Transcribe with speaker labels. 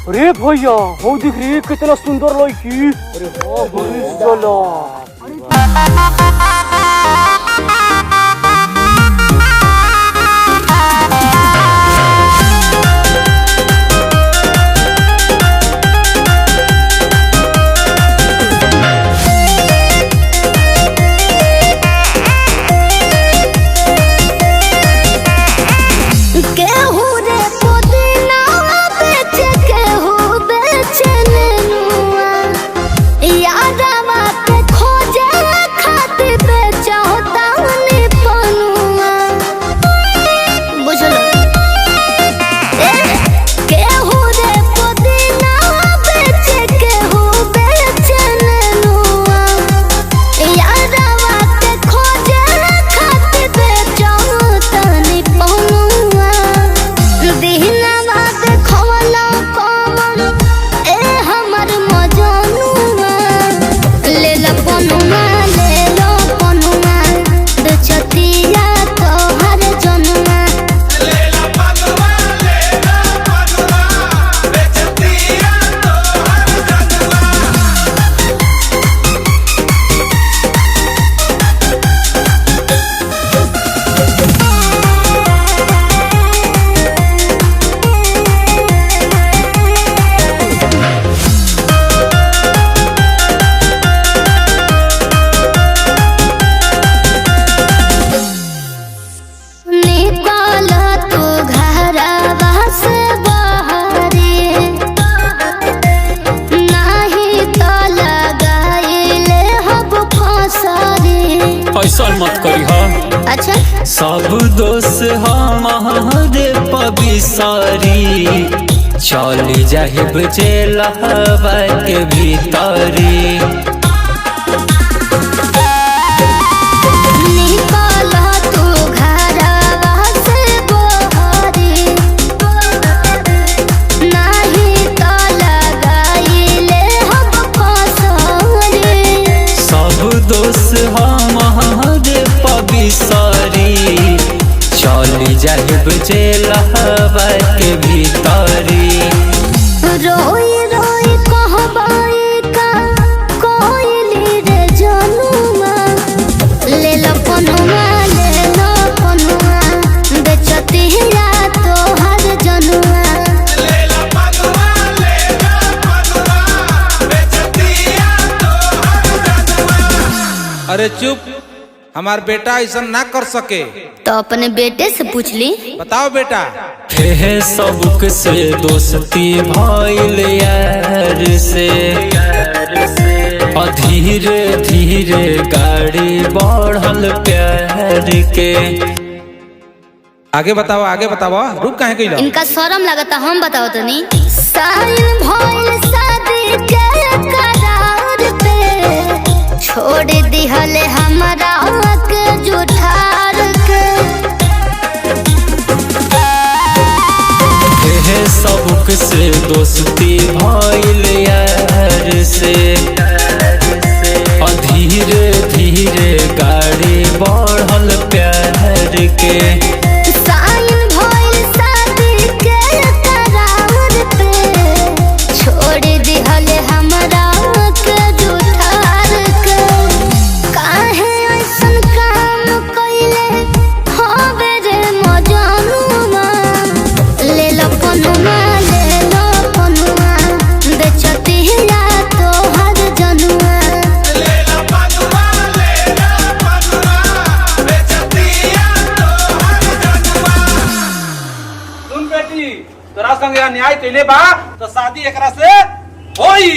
Speaker 1: अरे भैया हो देख रे कितना सुंदर लड़की। अरे हाँ बड़ी चला।
Speaker 2: ऐसा मत करी हा। अच्छा सब दोस्त हमारे पबिसारी चली जाहिब जेला के भीतरी। चली जाहिब जेला के भीतरी।
Speaker 3: रोई रोई कहबाई का कोइली रे जनुमा ले लो पनुमा बेचतिया तोहर जनुआ।
Speaker 4: ले लो पनुमा बेचतिया तोहर जनुआ। अरे चुप, हमार बेटा ऐसा ना कर सके।
Speaker 3: तो अपने बेटे से पूछ ली।
Speaker 4: बताओ बेटा।
Speaker 2: हे सबक से दोस्ती भइल यार से धीरे धीरे गाड़ी बढ़ल प्यार के।
Speaker 4: आगे बताओ आगे बताओ, रुक काहे कइला?
Speaker 3: इनका शर्म लगता, हम बताओ तो नहीं। साइन भइल शादी के करार पे छोड़ दिहले हमरा के जुठार के।
Speaker 2: हे सबक से दोस्ती भइल यार से धीरे धीरे गाड़ी बढ़ल प्यार के।
Speaker 3: साइन भइल शादी के करार पे छोड़ दिहले हमरा के जुठार के। काहे ऐसन काम कइले हवे रे मजनुआ। ले लो पनुमा बेचतिया तोहर जनुआ।
Speaker 4: ले लो पनुमा बेचतिया तोहर जनुआ। सुन बेटी, तोरा संग न्याय कइले बा तो शादी एकरा से होई।